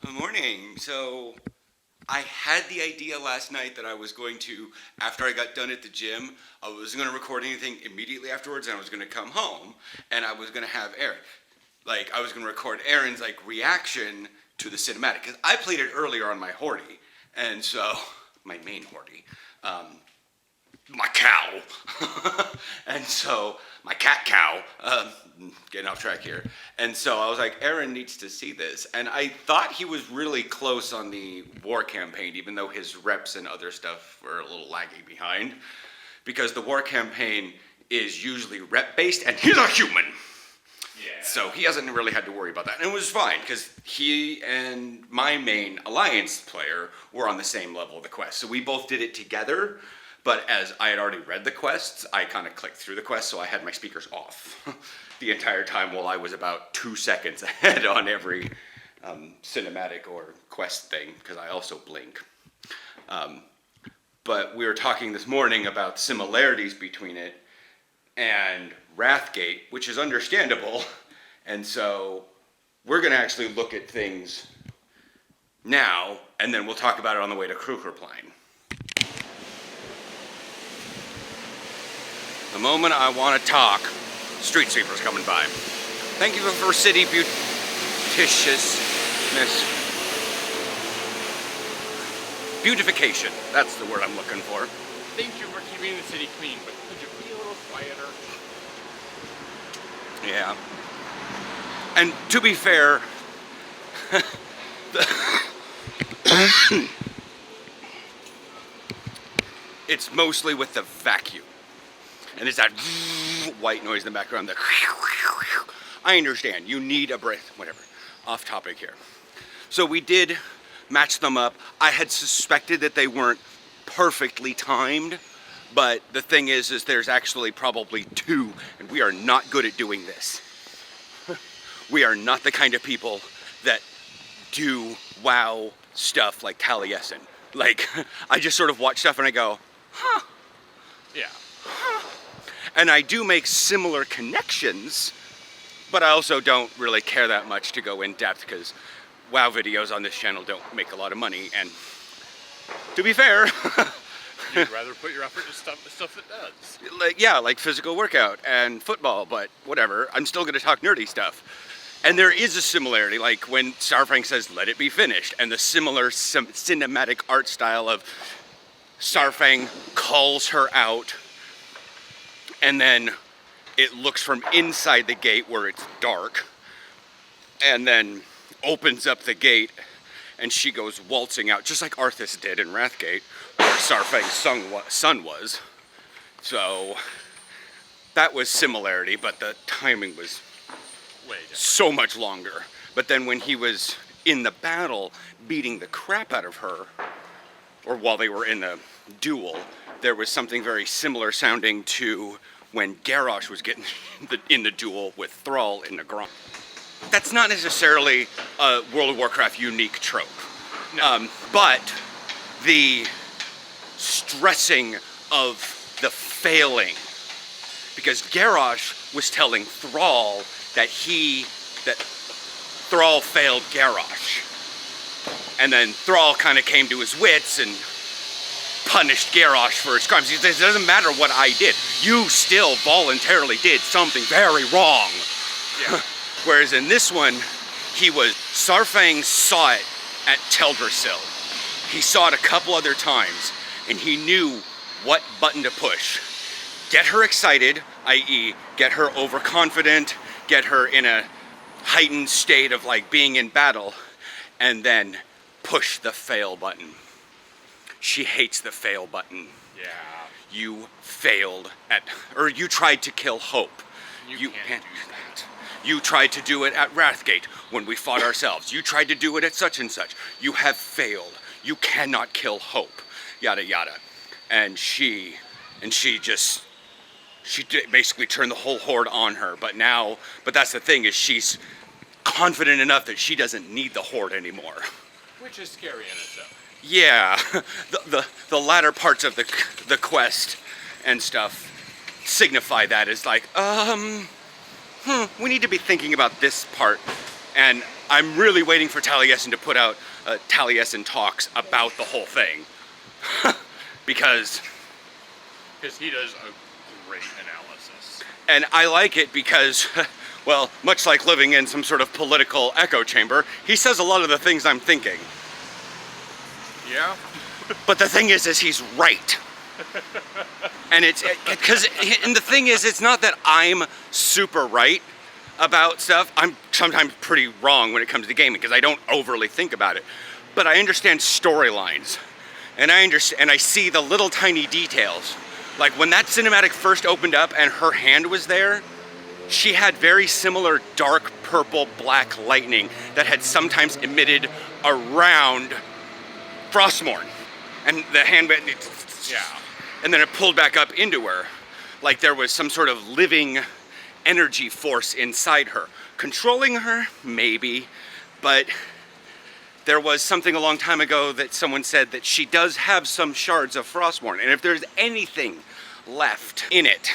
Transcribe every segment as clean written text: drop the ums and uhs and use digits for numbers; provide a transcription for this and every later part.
Good morning. So I had the idea last night that I was going to, after I got done at the gym, I wasn't going to record anything immediately afterwards, and I was going to come home, and I was going to have Aaron, I was going to record Aaron's reaction to the cinematic, because I played it earlier on my Horty, and so my main Horty. My cow. And so, my cat cow, getting off track here. And so I was like, Aaron needs to see this. And I thought he was really close on the war campaign, even though his reps and other stuff were a little laggy behind. Because the war campaign is usually rep-based, and he's a human. Yeah. So he hasn't really had to worry about that. And it was fine, because he and my main alliance player were on the same level of the quest. So we both did it together. But as I had already read the quests, I kind of clicked through the quests, so I had my speakers off the entire time while I was about 2 seconds ahead on every cinematic or quest thing, because I also blink. But we were talking this morning about similarities between it and Wrathgate, which is understandable, and so we're going to actually look at things now, and then we'll talk about it on the way to Krugerplein. The moment I want to talk, street sweepers coming by. Thank you for city beautification. Beautification, that's the word I'm looking for. Thank you for keeping the city clean, but could you be a little quieter? Yeah. And to be fair, it's mostly with the vacuum. And there's that white noise in the background. I understand, you need a breath, whatever. Off topic here. So we did match them up. I had suspected that they weren't perfectly timed, but the thing is there's actually probably two, and we are not good at doing this. We are not the kind of people that do WoW stuff like Taliesin. I just sort of watch stuff and I go, huh. Yeah. And I do make similar connections, but I also don't really care that much to go in depth because WoW videos on this channel don't make a lot of money. And to be fair, you'd rather put your effort into stuff that does. Like physical workout and football, but whatever. I'm still going to talk nerdy stuff. And there is a similarity, like when Starfang says, "Let it be finished," and the similar cinematic art style of Starfang calls her out. And then it looks from inside the gate where it's dark, and then opens up the gate, and she goes waltzing out, just like Arthas did in Wrathgate, where Starfang's son was. So that was similarity, but the timing was way different. So much longer. But then when he was in the battle, beating the crap out of her, or while they were in the duel, there was something very similar sounding to when Garrosh was getting in the duel with Thrall in the Gromp. That's not necessarily a World of Warcraft unique trope. No. But the stressing of the failing, because Garrosh was telling Thrall that Thrall failed Garrosh. And then Thrall kind of came to his wits and punished Garrosh for his crimes. He says, it doesn't matter what I did. You still voluntarily did something very wrong. Yeah. Whereas in this one, Starfang saw it at Teldrassil. He saw it a couple other times, and he knew what button to push. Get her excited, i.e. get her overconfident, get her in a heightened state of being in battle, and then push the fail button. She hates the fail button. Yeah. You failed you tried to kill Hope. You can't do that. You tried to do it at Wrathgate when we fought ourselves. You tried to do it at such and such. You have failed. You cannot kill Hope. Yada yada. And she basically turned the whole horde on her. But that's the thing, is she's confident enough that she doesn't need the horde anymore. Which is scary in itself. Yeah, the latter parts of the quest and stuff signify that as we need to be thinking about this part And I'm really waiting for Taliesin to put out Taliesin talks about the whole thing. Because he does a great analysis. And I like it because, well, much like living in some sort of political echo chamber, he says a lot of the things I'm thinking. Yeah. But the thing is he's right. And it's, and the thing is, it's not that I'm super right about stuff. I'm sometimes pretty wrong when it comes to gaming because I don't overly think about it. But I understand storylines. And I see the little tiny details. Like when that cinematic first opened up and her hand was there, she had very similar dark purple black lightning that had sometimes emitted around Frostmourne. And the hand went, Yeah. and then it pulled back up into her. Like there was some sort of living energy force inside her. Controlling her, maybe, but there was something a long time ago that someone said that she does have some shards of Frostmourne, and if there's anything left in it,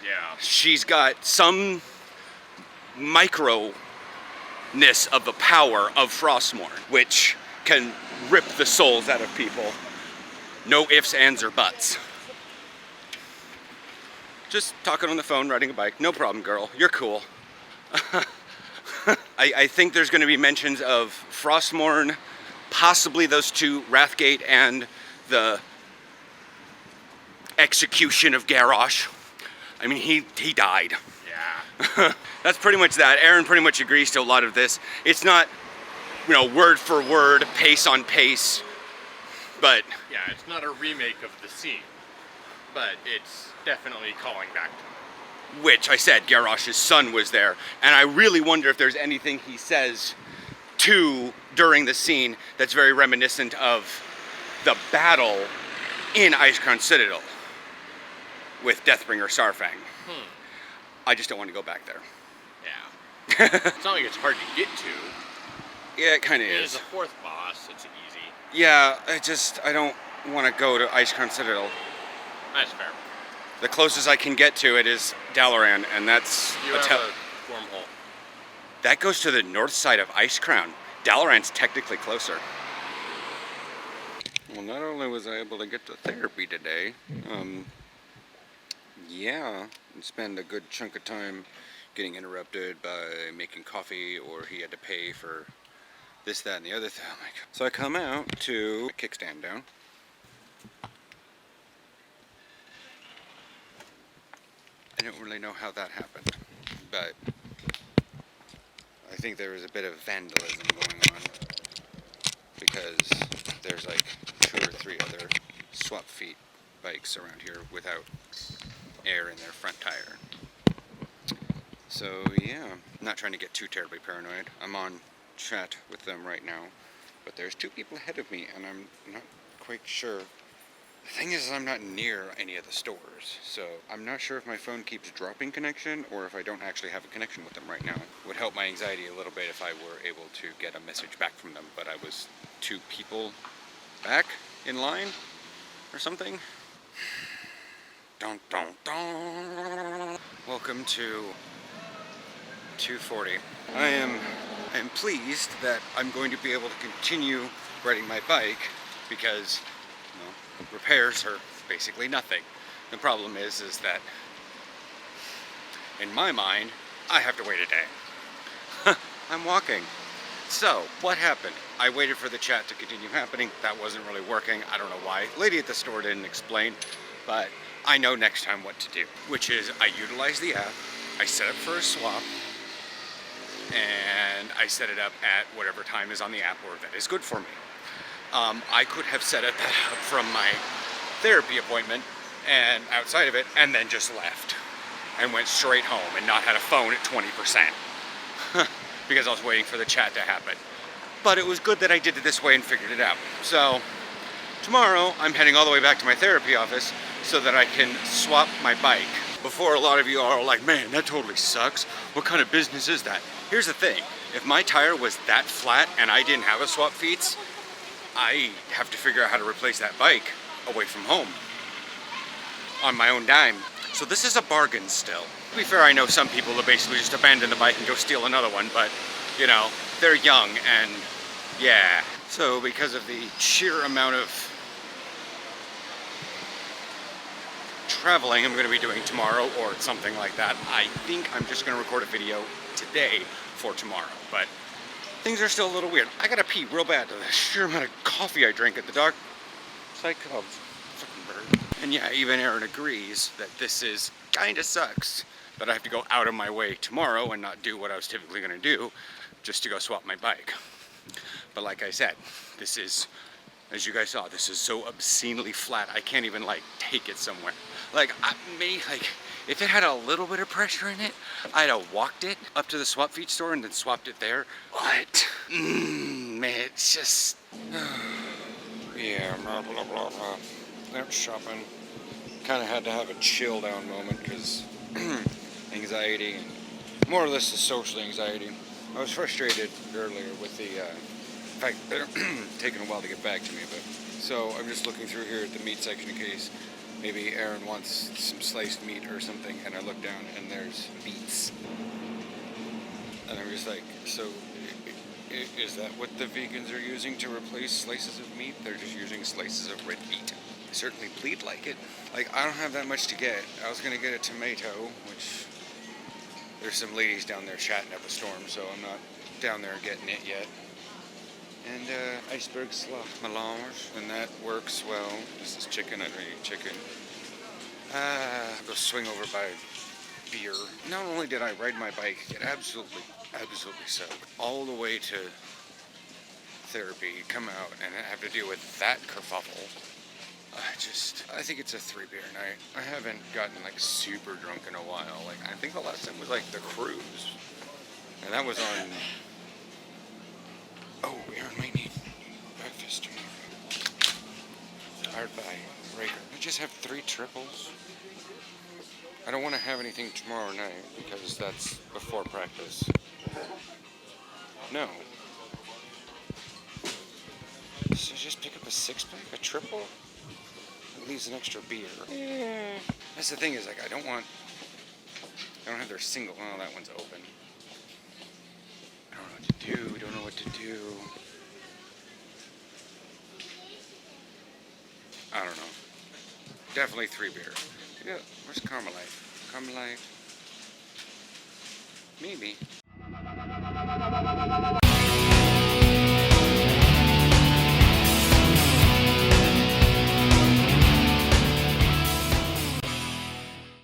Yeah. she's got some microness of the power of Frostmourne, which can rip the souls out of people. No ifs, ands, or buts. Just talking on the phone, riding a bike. No problem, girl. You're cool. I think there's going to be mentions of Frostmourne, possibly those two, Wrathgate and the execution of Garrosh. I mean, he died. Yeah. That's pretty much that. Aaron pretty much agrees to a lot of this. It's not, word for word, pace on pace, but Yeah, it's not a remake of the scene, but it's definitely calling back to it. which I said Garrosh's son was there, and I really wonder if there's anything he says during the scene that's very reminiscent of the battle in Icecrown Citadel with Deathbringer Sarfang. I just don't want to go back there. Yeah. It's not like it's hard to get to. Yeah, it kind of It's is. a fourth boss. It's easy. Yeah, I don't want to go to Icecrown Citadel. That's fair. The closest I can get to it is Dalaran, and that's You have a wormhole. that goes to the north side of Icecrown. Dalaran's technically closer. Well, not only was I able to get to therapy today, and spend a good chunk of time getting interrupted by making coffee, or he had to pay for this, that, and the other thing. Oh my God. So I come out to kickstand down. I don't really know how that happened, but I think there was a bit of vandalism going on because there's like 2 or 3 other swap feet bikes around here without air in their front tire. So yeah, I'm not trying to get too terribly paranoid. I'm on chat with them right now, but there's 2 people ahead of me and I'm not quite sure. The thing is, I'm not near any of the stores, so I'm not sure if my phone keeps dropping connection or if I don't actually have a connection with them right now. It would help my anxiety a little bit if I were able to get a message back from them, but I was 2 people back in line or something. Dun, dun, dun. Welcome to 240. I am pleased that I'm going to be able to continue riding my bike because repairs are basically nothing. The problem is that in my mind, I have to wait a day. I'm walking. So, what happened? I waited for the chat to continue happening. That wasn't really working. I don't know why. Lady at the store didn't explain, but I know next time what to do, which is I utilize the app, I set up for a swap, and I set it up at whatever time is on the app or that is good for me. I could have set it up from my therapy appointment and outside of it and then just left and went straight home and not had a phone at 20% because I was waiting for the chat to happen. But it was good that I did it this way and figured it out. So tomorrow I'm heading all the way back to my therapy office so that I can swap my bike. Before a lot of you are like, man, that totally sucks. What kind of business is that? Here's the thing. If my tire was that flat and I didn't have a swap feets, I have to figure out how to replace that bike away from home on my own dime. So this is a bargain still. To be fair, I know some people will basically just abandon the bike and go steal another one, but you know, they're young and yeah. So because of the sheer amount of traveling I'm going to be doing tomorrow or something like that, I think I'm just going to record a video today for tomorrow. But things are still a little weird. I gotta pee real bad. The sheer amount of coffee I drank at the dog. Psych club. Fucking bird. And yeah, even Aaron agrees that this is kinda sucks that I have to go out of my way tomorrow and not do what I was typically gonna do just to go swap my bike. But like I said, this is, as you guys saw, this is so obscenely flat. I can't even like take it somewhere. Like if it had a little bit of pressure in it, I'd have walked it up to the swap feet store and then swapped it there. What? Man, it's just yeah, blah blah blah blah. Out shopping. Kind of had to have a chill down moment because anxiety and more or less the social anxiety. I was frustrated earlier with the fact that taking a while to get back to me, but so I'm just looking through here at the meat section in case maybe Aaron wants some sliced meat or something, and I look down and there's beets. And I'm just like, so is that what the vegans are using to replace slices of meat? They're just using slices of red meat. I certainly bleed like it. Like, I don't have that much to get. I was gonna get a tomato, which there's some ladies down there chatting up a storm, so I'm not down there getting it yet. And iceberg sloth melange, and that works well. This is chicken, I don't eat chicken. I'll go swing over by beer. Not only did I ride my bike, get absolutely soaked, all the way to therapy, come out and have to deal with that kerfuffle. I think it's a 3-beer night. I haven't gotten like super drunk in a while. Like, I think the last time was like the cruise. And that was on, oh, Aaron might need breakfast tomorrow. Hard by Raker. We just have 3 triples. I don't want to have anything tomorrow night because that's before practice. No. So just pick up a 6-pack, a triple? It leaves an extra beer. Yeah. That's the thing is, like, I don't have their single. Oh, that one's open. I don't know what to do. Don't know what to do. I don't know. Definitely 3-beer. Yeah, where's Carmelite? Carmelite. Maybe.